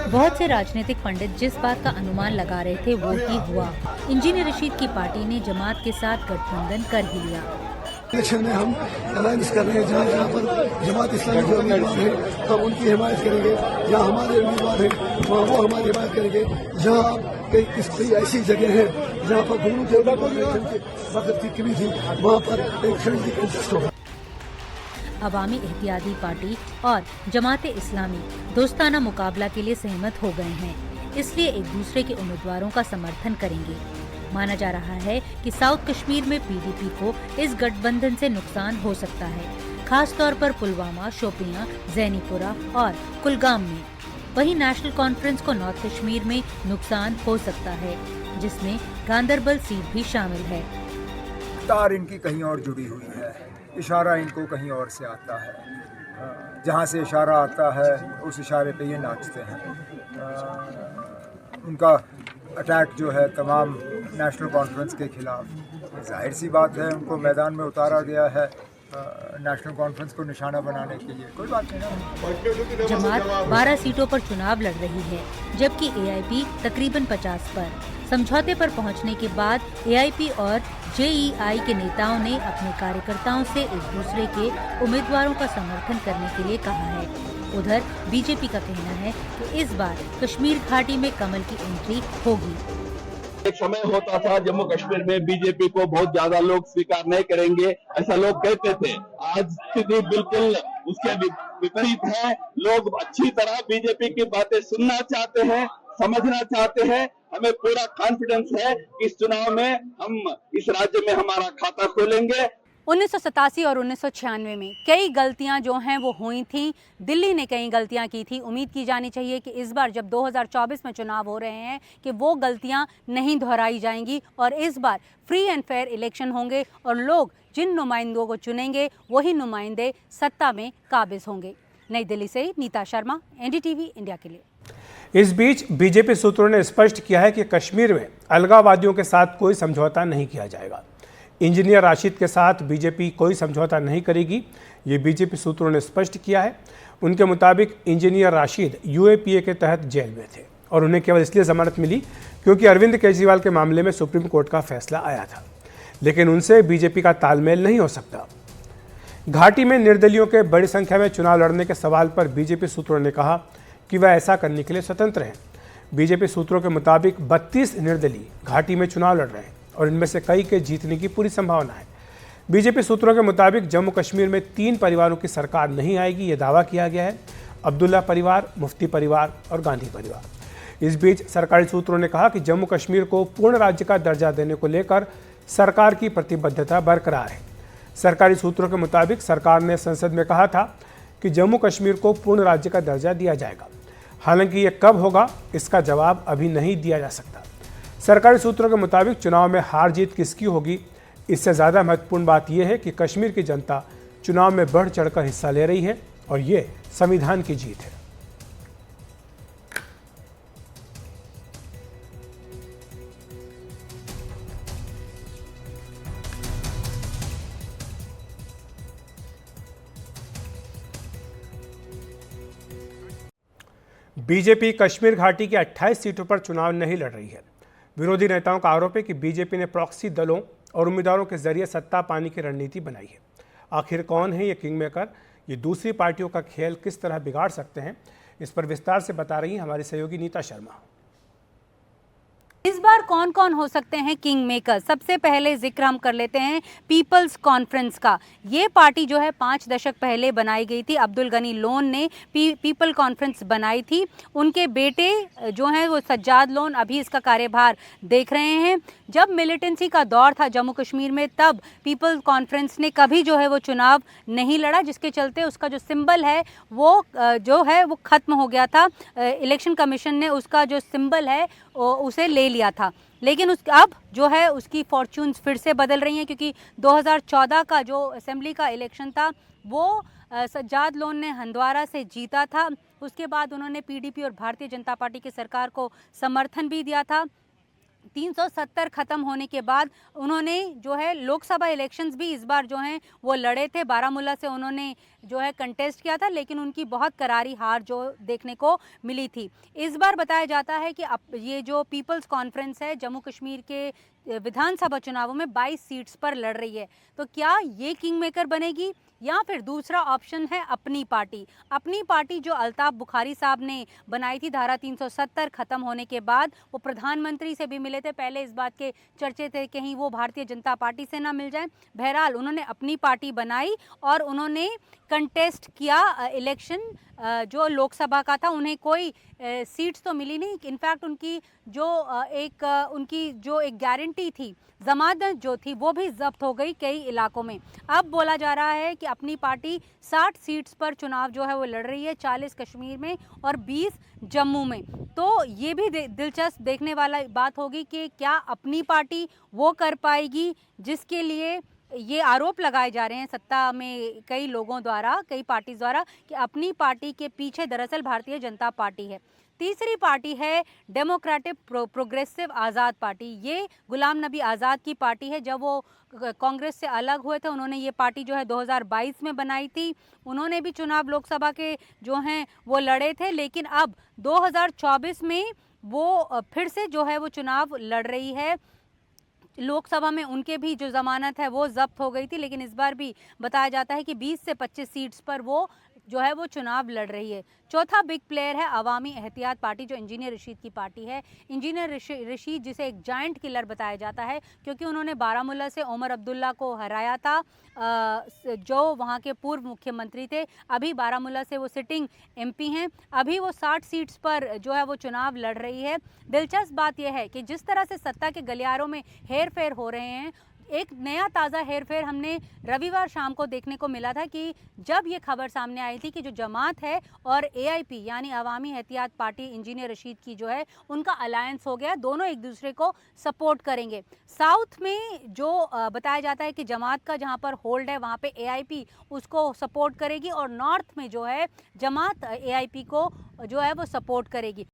बहुत से राजनीतिक पंडित जिस बात का अनुमान लगा रहे थे वो ही हुआ। इंजीनियर रशीद की पार्टी ने जमात के साथ गठबंधन कर ही लिया। इलेक्शन में हम अलायंस कर रहे हैं, जहाँ जहाँ पर जमात इस्लामी के उम्मीदवार है हम उनकी हिमायत करेंगे, जहाँ हमारे उम्मीदवार है वहाँ वो हमारी हिमायत करेंगे। जहाँ कई ऐसी जगह है जहाँ पर दोनों के वक्त की कमी थी वहाँ पर एक फ्रेंडली कंटेस्ट होगा। अवामी इत्तेहादी पार्टी और जमाते इस्लामी दोस्ताना मुकाबला के लिए सहमत हो गए हैं, इसलिए एक दूसरे के उम्मीदवारों का समर्थन करेंगे। माना जा रहा है कि साउथ कश्मीर में पीडीपी को इस गठबंधन से नुकसान हो सकता है, खास तौर पर पुलवामा, शोपियां, जैनीपुरा और कुलगाम में। वहीं नेशनल कॉन्फ्रेंस को नॉर्थ कश्मीर में नुकसान हो सकता है, जिसमें गांदरबल सीट भी शामिल है। तार इनकी कहीं और जुड़ी हुई है, इशारा इनको कहीं और से आता है, जहाँ से इशारा आता है उस इशारे पे ये नाचते हैं। उनका अटैक जो है तमाम नेशनल कॉन्फ्रेंस के खिलाफ, जाहिर सी बात है उनको मैदान में उतारा गया है नेशनल कॉन्फ्रेंस को निशाना बनाने के लिए। कोई बात नहीं ना। जमात 12 सीटों पर चुनाव लड़ रही है, जबकि एआईपी तकरीबन 50 पर। समझौते पर पहुंचने के बाद एआईपी और जेईआई के नेताओं ने अपने कार्यकर्ताओं से एक दूसरे के उम्मीदवारों का समर्थन करने के लिए कहा है। उधर बीजेपी का कहना है कि इस बार कश्मीर घाटी में कमल की एंट्री होगी। एक समय होता था जम्मू कश्मीर में बीजेपी को बहुत ज्यादा लोग स्वीकार नहीं करेंगे, ऐसा लोग कहते थे। आज स्थिति बिल्कुल उसके विपरीत है। लोग अच्छी तरह बीजेपी की बातें सुनना चाहते हैं, समझना चाहते हैं। हमें पूरा कॉन्फिडेंस है कि इस चुनाव में हम इस राज्य में हमारा खाता खोलेंगे। 1987 और 1996 में कई गलतियां जो हैं वो हुई थी। दिल्ली ने कई गलतियां की थी। उम्मीद की जानी चाहिए कि इस बार जब 2024 में चुनाव हो रहे हैं कि वो गलतियां नहीं दोहराई जाएंगी और इस बार फ्री एंड फेयर इलेक्शन होंगे और लोग जिन नुमाइंदों को चुनेंगे वही नुमाइंदे सत्ता में काबिज होंगे। नई दिल्ली से नीता शर्मा, एनडीटीवी इंडिया के लिए। इस बीच बीजेपी सूत्रों ने स्पष्ट किया है कि कश्मीर में अलगाववादियों के साथ कोई समझौता नहीं किया जाएगा। इंजीनियर राशिद के साथ बीजेपी कोई समझौता नहीं करेगी, ये बीजेपी सूत्रों ने स्पष्ट किया है। उनके मुताबिक इंजीनियर राशिद यूएपीए के तहत जेल में थे और उन्हें केवल इसलिए जमानत मिली क्योंकि अरविंद केजरीवाल के मामले में सुप्रीम कोर्ट का फैसला आया था, लेकिन उनसे बीजेपी का तालमेल नहीं हो सकता। घाटी में निर्दलियों के बड़ी संख्या में चुनाव लड़ने के सवाल पर बीजेपी सूत्रों ने कहा कि वह ऐसा करने के लिए स्वतंत्र हैं। बीजेपी सूत्रों के मुताबिक 32 निर्दलीय घाटी में चुनाव लड़ रहे हैं और इनमें से कई के जीतने की पूरी संभावना है। बीजेपी सूत्रों के मुताबिक जम्मू कश्मीर में 3 परिवारों की सरकार नहीं आएगी, ये दावा किया गया है। अब्दुल्ला परिवार, मुफ्ती परिवार और गांधी परिवार। इस बीच सरकारी सूत्रों ने कहा कि जम्मू कश्मीर को पूर्ण राज्य का दर्जा देने को लेकर सरकार की प्रतिबद्धता बरकरार है। सरकारी सूत्रों के मुताबिक सरकार ने संसद में कहा था कि जम्मू कश्मीर को पूर्ण राज्य का दर्जा दिया जाएगा। हालांकि ये कब होगा इसका जवाब अभी नहीं दिया जा सकता। सरकारी सूत्रों के मुताबिक चुनाव में हार जीत किसकी होगी, इससे ज़्यादा महत्वपूर्ण बात यह है कि कश्मीर की जनता चुनाव में बढ़ चढ़कर हिस्सा ले रही है और ये संविधान की जीत है। बीजेपी कश्मीर घाटी की 28 सीटों पर चुनाव नहीं लड़ रही है। विरोधी नेताओं का आरोप है कि बीजेपी ने प्रॉक्सी दलों और उम्मीदवारों के जरिए सत्ता पाने की रणनीति बनाई है। आखिर कौन है ये किंग मेकर, ये दूसरी पार्टियों का खेल किस तरह बिगाड़ सकते हैं, इस पर विस्तार से बता रही हमारी सहयोगी नीता शर्मा। इस बार कौन कौन हो सकते हैं किंग मेकर? सबसे पहले जिक्र हम कर लेते हैं पीपल्स कॉन्फ्रेंस का। ये पार्टी जो है 5 दशक पहले बनाई गई थी। अब्दुल गनी लोन ने पीपल कॉन्फ्रेंस बनाई थी। उनके बेटे जो हैं वो सज्जाद लोन अभी इसका कार्यभार देख रहे हैं। जब मिलिटेंसी का दौर था जम्मू कश्मीर में तब पीपल्स कॉन्फ्रेंस ने कभी जो है वो चुनाव नहीं लड़ा, जिसके चलते उसका जो सिंबल है वो जो है वो ख़त्म हो गया था। इलेक्शन कमीशन ने उसका जो सिंबल है उसे ले लिया था, लेकिन अब जो है उसकी फॉर्च्यून्स फिर से बदल रही हैं, क्योंकि 2014 का जो असेंबली का इलेक्शन था वो सज्जाद लोन ने हंदवारा से जीता था। उसके बाद उन्होंने पीडीपी और भारतीय जनता पार्टी की सरकार को समर्थन भी दिया था। 370 खत्म होने के बाद उन्होंने जो है लोकसभा इलेक्शंस भी इस बार जो हैं वो लड़े थे। बारामूला से उन्होंने जो है कंटेस्ट किया था, लेकिन उनकी बहुत करारी हार जो देखने को मिली थी। इस बार बताया जाता है कि अब ये जो पीपल्स कॉन्फ्रेंस है जम्मू कश्मीर के विधानसभा चुनावों में 22 सीट्स पर लड़ रही है। तो क्या ये किंग मेकर बनेगी या फिर दूसरा ऑप्शन है अपनी पार्टी। अपनी पार्टी जो अल्ताफ बुखारी साहब ने बनाई थी धारा 370 खत्म होने के बाद, वो प्रधानमंत्री से भी मिले थे। पहले इस बात के चर्चे थे कहीं वो भारतीय जनता पार्टी से ना मिल जाए। बहरहाल उन्होंने अपनी पार्टी बनाई और उन्होंने कंटेस्ट किया इलेक्शन जो लोकसभा का था। उन्हें कोई सीट्स तो मिली नहीं। इनफैक्ट उनकी जो एक गारंटी थी, जमानत जो थी, वो भी जब्त हो गई कई इलाकों में। अब बोला जा रहा है कि अपनी पार्टी 60 सीट्स पर चुनाव जो है वो लड़ रही है, 40 कश्मीर में और 20 जम्मू में। तो ये भी दिलचस्प देखने वाला बात होगी कि क्या अपनी पार्टी वो कर पाएगी जिसके लिए ये आरोप लगाए जा रहे हैं सत्ता में कई लोगों द्वारा, कई पार्टी द्वारा, कि अपनी पार्टी के पीछे दरअसल भारतीय जनता पार्टी है। तीसरी पार्टी है डेमोक्रेटिक प्रोग्रेसिव आज़ाद पार्टी। ये गुलाम नबी आज़ाद की पार्टी है। जब वो कांग्रेस से अलग हुए थे, उन्होंने ये पार्टी जो है 2022 में बनाई थी। उन्होंने भी चुनाव लोकसभा के जो हैं वो लड़े थे, लेकिन अब 2024 में वो फिर से जो है वो चुनाव लड़ रही है। लोकसभा में उनके भी जो जमानत है वो जब्त हो गई थी, लेकिन इस बार भी बताया जाता है कि 20 से 25 सीट्स पर वो जो है वो चुनाव लड़ रही है। चौथा बिग प्लेयर है अवामी एहतियात पार्टी, जो इंजीनियर रशीद की पार्टी है। इंजीनियर रशीद जिसे एक जायंट किलर बताया जाता है, क्योंकि उन्होंने बारामूला से उमर अब्दुल्ला को हराया था, जो वहाँ के पूर्व मुख्यमंत्री थे। अभी बारामूला से वो सिटिंग एमपी हैं। अभी वो 60 सीट्स पर जो है वो चुनाव लड़ रही है। दिलचस्प बात यह है कि जिस तरह से सत्ता के गलियारों में हेर फेर हो रहे हैं, एक नया ताज़ा हेरफेर हमने रविवार शाम को देखने को मिला था कि जब ये खबर सामने आई थी कि जो जमात है और एआईपी यानी अवामी एहतियात पार्टी इंजीनियर रशीद की जो है उनका अलायंस हो गया, दोनों एक दूसरे को सपोर्ट करेंगे। साउथ में जो बताया जाता है कि जमात का जहां पर होल्ड है वहां पे एआईपी उसको सपोर्ट करेगी और नॉर्थ में जो है जमात एआईपी को जो है वो सपोर्ट करेगी।